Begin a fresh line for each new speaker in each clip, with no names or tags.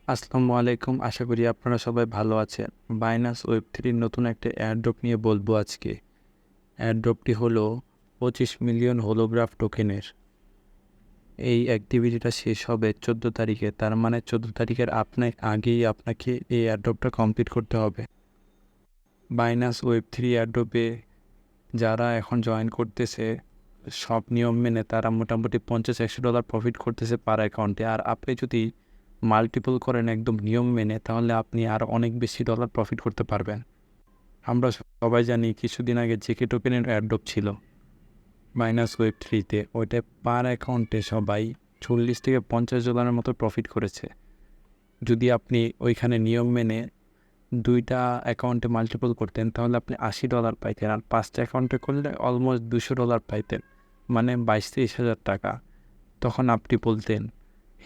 আসসালামু আলাইকুম। আশা করি আপনারা সবাই ভালো আছেন। বাইনান্স ওয়েব3 নতুন একটা এয়ারড্রপ নিয়ে বলবো আজকে। এয়ারড্রপটি হলো 25 মিলিয়ন হোলোগ্রাফ টোকেনের। এই অ্যাক্টিভিটিটা শেষ হবে 14 তারিখে। তার মানে 14 তারিখের আগেই আপনাকে এই এয়ারড্রপটা কমপ্লিট করতে হবে। বাইনান্স ওয়েব3 এয়ারড্রপে যারা এখন জয়েন করতেছে সব নিয়ম মেনে তারা মোটামুটি $50-100 প্রফিট করতেছে পার অ্যাকাউন্টে। আর আপনি যদি মাল্টিপল করেন একদম নিয়ম মেনে, তাহলে আপনি আরও অনেক বেশি ডলার প্রফিট করতে পারবেন। আমরা সবাই জানি কিছুদিন আগে জেকে টোকেনের এয়ারড্রপ ছিল মাইনাস ওয়েব3তে। ওইটা পার অ্যাকাউন্টে সবাই $40-50 মতো প্রফিট করেছে। যদি আপনি ওইখানে নিয়ম মেনে 2টা অ্যাকাউন্টে মাল্টিপল করতেন তাহলে আপনি $80 পাইতেন, আর 5টা অ্যাকাউন্টে করলে অলমোস্ট $200 পাইতেন, মানে 22-23 হাজার টাকা। তখন আপনি বলতেন,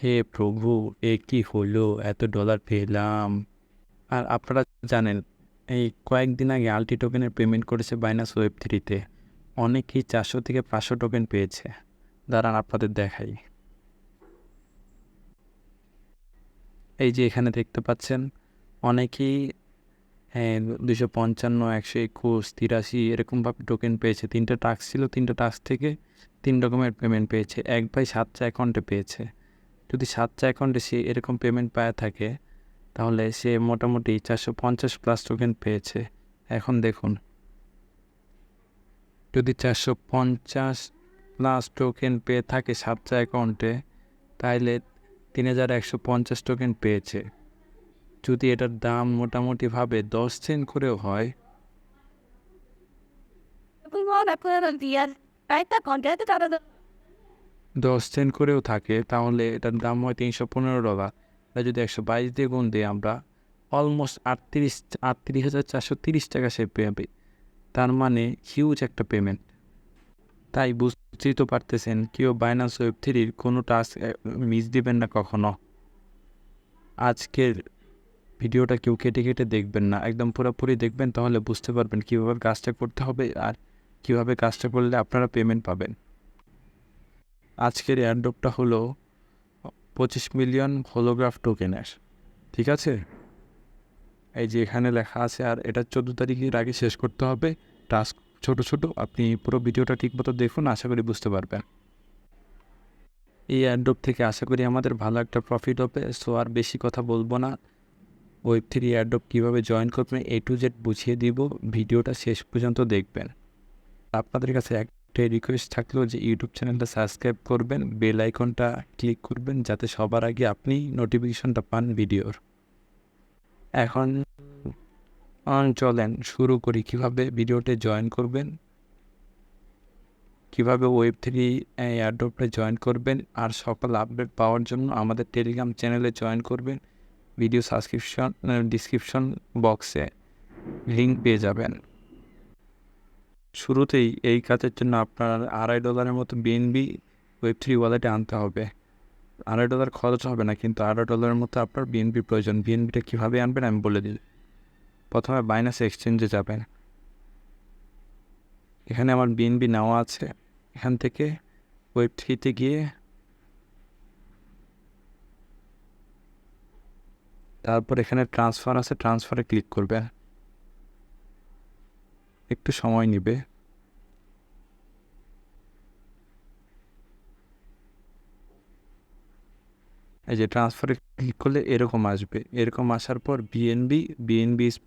হে প্রভু, এ কি হলো, এত ডলার পেলাম। আর আপনারা জানেন এই কয়েকদিন আগে আলটি টোকেনের পেমেন্ট করেছে বাইনান্স ওয়েব3তে। অনেকেই 400-500 টোকেন পেয়েছে। দাঁড়ান আপনাদের দেখাই। এই যে এখানে দেখতে পাচ্ছেন অনেকেই 255, 121, 83 এরকমভাবে টোকেন পেয়েছে। 3টা টাস্ক ছিল, 3টা টাস্ক থেকে 3 রকমের পেমেন্ট পেয়েছে। এক ভাই 7টা অ্যাকাউন্টে পেয়েছে। যদি 7টা অ্যাকাউন্টে সে এরকম পেমেন্ট পায় থাকে তাহলে সে মোটামুটি 450+ টোকেন পেয়েছে। এখন দেখুন, যদি 450+ টোকেন পেয়ে থাকে 7টা অ্যাকাউন্টে, তাহলে 3150 টোকেন পেয়েছে। যদি এটার দাম মোটামুটিভাবে 10 সেন্ট করেও হয়, 10 সেন্ট করেও থাকে, তাহলে এটার দাম হয় $315। আর যদি 122 দিয়ে গুণ দিই আমরা, অলমোস্ট 38,430 টাকা সে পেবে। তার মানে হিউজ একটা পেমেন্ট। তাই বুঝতেই তো পারতেছেন, কেউ বাইনান্স ওয়েব3 কোনো টাস্ক মিস দিবেন না কখনো। আজকের ভিডিওটা কেউ কেটে কেটে দেখবেন না, একদম পুরোপুরি দেখবেন, তাহলে বুঝতে পারবেন কীভাবে কাজটা করতে হবে আর কীভাবে কাজটা করলে আপনারা পেমেন্ট পাবেন। আজকের এয়ারড্রপটা হলো 25 মিলিয়ন হোলোগ্রাফ টোকেনের, ঠিক আছে? এই যে এখানে লেখা আছে, আর এটা 14 তারিখের আগে শেষ করতে হবে। টাস্ক ছোট ছোট, আপনি পুরো ভিডিওটা ঠিকমতো দেখুন, আশা করি বুঝতে পারবেন। এই এয়ারড্রপ থেকে আশা করি আমাদের ভালো একটা প্রফিট হবে। সো আর বেশি কথা বলবো না। ওয়েব3 এয়ারড্রপ কীভাবে জয়েন করবেন A to Z বুঝিয়ে দিব, ভিডিওটা শেষ পর্যন্ত দেখবেন। আপনাদের কাছে একটা রিকোয়েস্ট থাকলো যে ইউটিউব চ্যানেলটা সাবস্ক্রাইব করবেন, বেল আইকনটা ক্লিক করবেন, যাতে সবার আগে আপনি নোটিফিকেশনটা পান ভিডিওর। এখন চলেন শুরু করি কীভাবে ভিডিওতে জয়েন করবেন, কীভাবে ওয়েব3 এয়ারড্রপে জয়েন করবেন। আর সকল আপডেট পাওয়ার জন্য আমাদের টেলিগ্রাম চ্যানেলে জয়েন করবেন। ভিডিও ডিসক্রিপশন বক্সে লিঙ্ক পেয়ে যাবেন। শুরুতেই এই কাজের জন্য আপনার $2.5 মতো বিএনবি ওয়েব3 ওয়ালেটে আনতে হবে। $2.5 খরচ হবে না, কিন্তু $2.5 মতো আপনার বিএনবি প্রয়োজন। বিএনবিটা কীভাবে আনবেন আমি বলে দিই। প্রথমে বাইনান্স এক্সচেঞ্জে যাবেন। এখানে আমার বিএনবি নেওয়া আছে। এখান থেকে ওয়েব3তে গিয়ে তারপর এখানে ট্রান্সফার আছে, ট্রান্সফারে ক্লিক করবেন। একটু সময় নেবে। এই যে ট্রান্সফারে ক্লিক করলে এরকম আসবে। এরকম আসার পর বিএনবি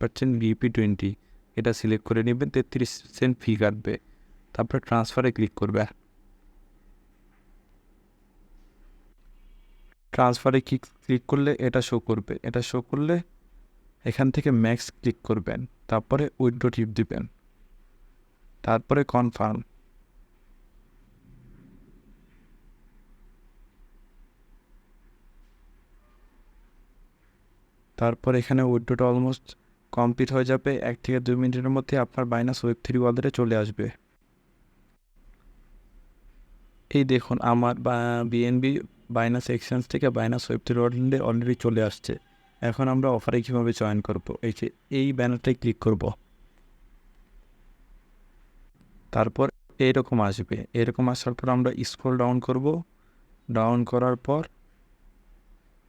% BP20 এটা সিলেক্ট করে নেবেন। 33 সেন্ট ফি কাটবে। তারপরে ট্রান্সফারে ক্লিক করবে। ট্রান্সফারে ক্লিক করলে এটা শো করবে। এটা শো করলে এখান থেকে ম্যাক্স ক্লিক করবেন, তারপরে উইথড্র টিপ দিবেন, তারপরে কনফার্ম। তারপর এখানে উইথড্রটা অলমোস্ট কমপ্লিট হয়ে যাবে। 1 থেকে 2 মিনিটের মধ্যে আপনার বাইনান্স ওয়েব3 ওয়ালেটে চলে আসবে। এই দেখুন আমার বিএনবি বাইনান্স এক্সচেঞ্জ থেকে বাইনান্স ওয়েব3 ওয়ালেটে অলরেডি চলে আসছে। এখন আমরা অফারে কীভাবে জয়েন করব, এই যে এই ব্যানারটাই ক্লিক করব। তারপর এরকম আসবে। এরকম আসার পর আমরা স্ক্রল ডাউন করব। ডাউন করার পর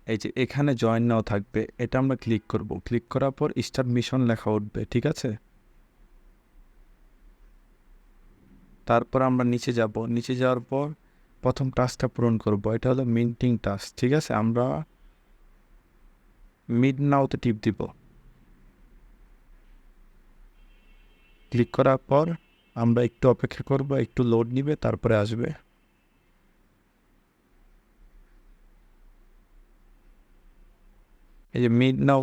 এই যে এখানে জয়েন নাও থাকবে, এটা আমরা ক্লিক করব। ক্লিক করার পর স্টার্ট মিশন লেখা উঠবে, ঠিক আছে। তারপর আমরা নিচে যাব, নিচে যাওয়ার পর প্রথম টাস্কটা পূরণ করব, এটা হলো মিন্টিং টাস্ক, ঠিক আছে। আমরা মিড নাওতে টিপ দিব। ক্লিক করার পর আমরা একটু অপেক্ষা করব, একটু লোড নিবে, তারপরে আসবে। এই যে মিড নাও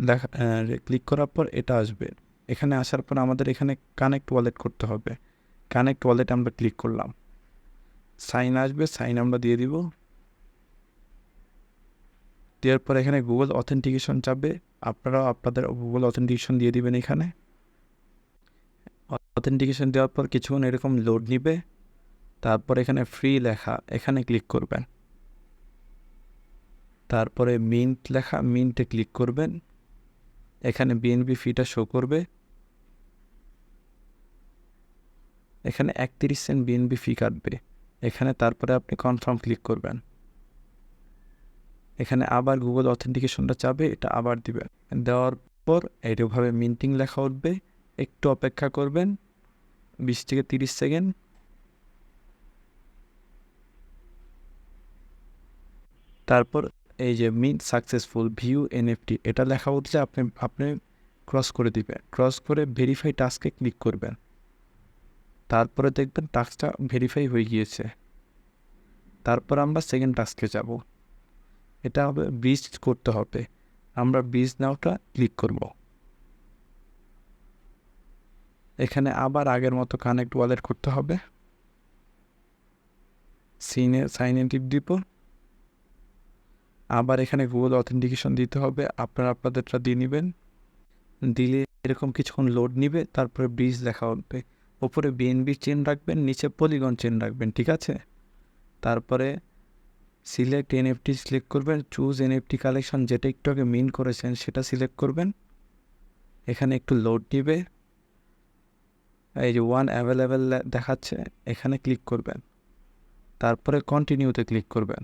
লেখা ক্লিক করার পর এটা আসবে। এখানে আসার পর আমাদের এখানে কানেক্ট ওয়ালেট করতে হবে। কানেক্ট ওয়ালেট আমরা ক্লিক করলাম, সাইন আসবে, সাইন আমরা দিয়ে দিব। দেওয়ার পর এখানে গুগল অথেন্টিকেশন চাপবে, আপনারাও আপনাদের গুগল অথেন্টিকেশন দিয়ে দিবেন। এখানে অথেন্টিকেশন দেওয়ার পর কিছুক্ষণ এরকম লোড নিবে, তারপর এখানে ফ্রি লেখা, এখানে ক্লিক করবেন। তারপরে মিন্ট লেখা, মিন্টে ক্লিক করবেন। এখানে বিএনবি ফিটা শো করবে, এখানে 31 সেন্ট বিএনবি ফি কাটবে এখানে। তারপরে আপনি কনফার্ম ক্লিক করবেন। এখানে আবার গুগল অথেন্টিকেশনটা চাবে, এটা আবার দিবেন। দেওয়ার পর এইভাবে মিন্টিং লেখা উঠবে, একটু অপেক্ষা করবেন 20 থেকে 30 সেকেন্ড। তারপর এই যে মিন্ট সাকসেসফুল ভিউ এনএফটি এটা লেখা উঠলে আপনি ক্রস করে দিবেন। ক্রস করে ভেরিফাই টাস্কে ক্লিক করবেন, তারপরে দেখবেন টাস্কটা ভেরিফাই হয়ে গিয়েছে। তারপর আমরা সেকেন্ড টাস্কে যাব, এটা হবে ব্রিজ করতে হবে। আমরা ব্রিজ নাওটা ক্লিক করব। এখানে আবার আগের মতো কানেক্ট ওয়ালেট করতে হবে, সাইন ইন টিপ দিব। আবার এখানে গুগল অথেন্টিকেশন দিতে হবে, আপনারা আপনাদেরটা দিয়ে নেবেন। দিলে এরকম কিছুক্ষণ লোড নিবে, তারপরে ব্রিজ লেখা উঠবে। ওপরে বিএনবি চেন রাখবেন, নিচে পলিগন চেন রাখবেন, ঠিক আছে। তারপরে সিলেক্ট এনএফটি সিলেক্ট করবেন, চুজ এনএফটি কালেকশন, যেটা একটু আগে মিন করেছেন সেটা সিলেক্ট করবেন। এখানে একটু লোড নিবে, এই যে ওয়ান অ্যাভেলেবেল দেখাচ্ছে, এখানে ক্লিক করবেন। তারপরে কন্টিনিউতে ক্লিক করবেন।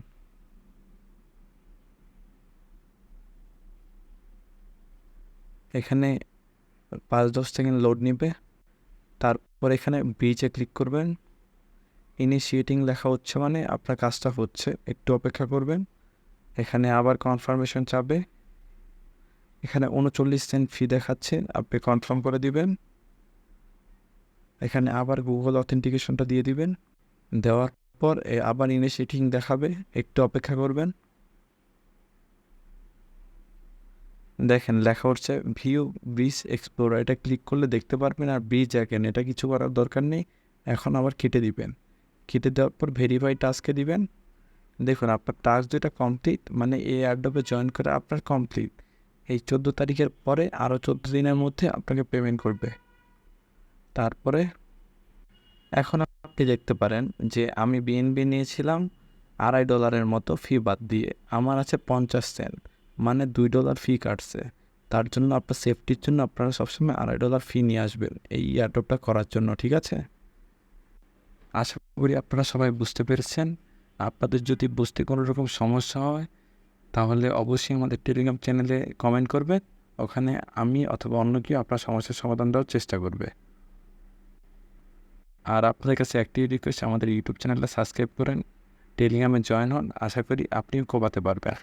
এখানে 5-10 সেকেন্ড লোড নিবে, তারপর এখানে ব্রিজে ক্লিক করবেন। ইনিশিয়েটিং লেখা হচ্ছে মানে আপনার কাজটা হচ্ছে, একটু অপেক্ষা করবেন। এখানে আবার কনফার্মেশন চাবে, এখানে 39 সেন্ট ফি দেখাচ্ছে, আপনি কনফার্ম করে দিবেন। এখানে আবার গুগল অথেন্টিকেশনটা দিয়ে দিবেন। দেওয়ার পর আবার ইনিশিয়েটিং দেখাবে, একটু অপেক্ষা করবেন। দেখেন লেখা হচ্ছে ভিউ ব্রিজ এক্সপ্লোরার, এটা ক্লিক করলে দেখতে পারবেন। আর ব্রিজ অ্যাগেন, এটা কিছু করার দরকার নেই। এখন আবার কেটে দিবেন। কেটে দেওয়ার পর ভেরিফাই টাস্কে দিবেন। দেখুন আপনার টাস্ক যেটা কমপ্লিট, মানে এই অ্যাডোবে জয়েন করে আপনার কমপ্লিট। এই 14 তারিখের পরে আরও 14 দিনের মধ্যে আপনাকে পেমেন্ট করবে। তারপরে এখন আপনি দেখতে পারেন যে আমি বিএনবি নিয়েছিলাম $2.5 মতো ফি বাদ দিয়ে, আমার আছে 50 সেন্ট, মানে $2 ফি কাটছে। তার জন্য আপনার সেফটির জন্য আপনারা সবসময় $2.5 ফি নিয়ে আসবেন এই অ্যাডোবটা করার জন্য, ঠিক আছে। আশা করি আপনারা সবাই বুঝতে পেরেছেন। আপনাদের যদি বুঝতে কোনো রকম সমস্যা হয় তাহলে অবশ্যই আমাদের টেলিগ্রাম চ্যানেলে কমেন্ট করবেন, ওখানে আমি অথবা অন্য কেউ আপনার সমস্যার সমাধান দেওয়ার চেষ্টা করবে। আর আপনাদের কাছে একটি রিকোয়েস্ট, আমাদের ইউটিউব চ্যানেলটা সাবস্ক্রাইব করেন, টেলিগ্রামে জয়েন হন, আশা করি আপনিও কোপাতে পারবেন।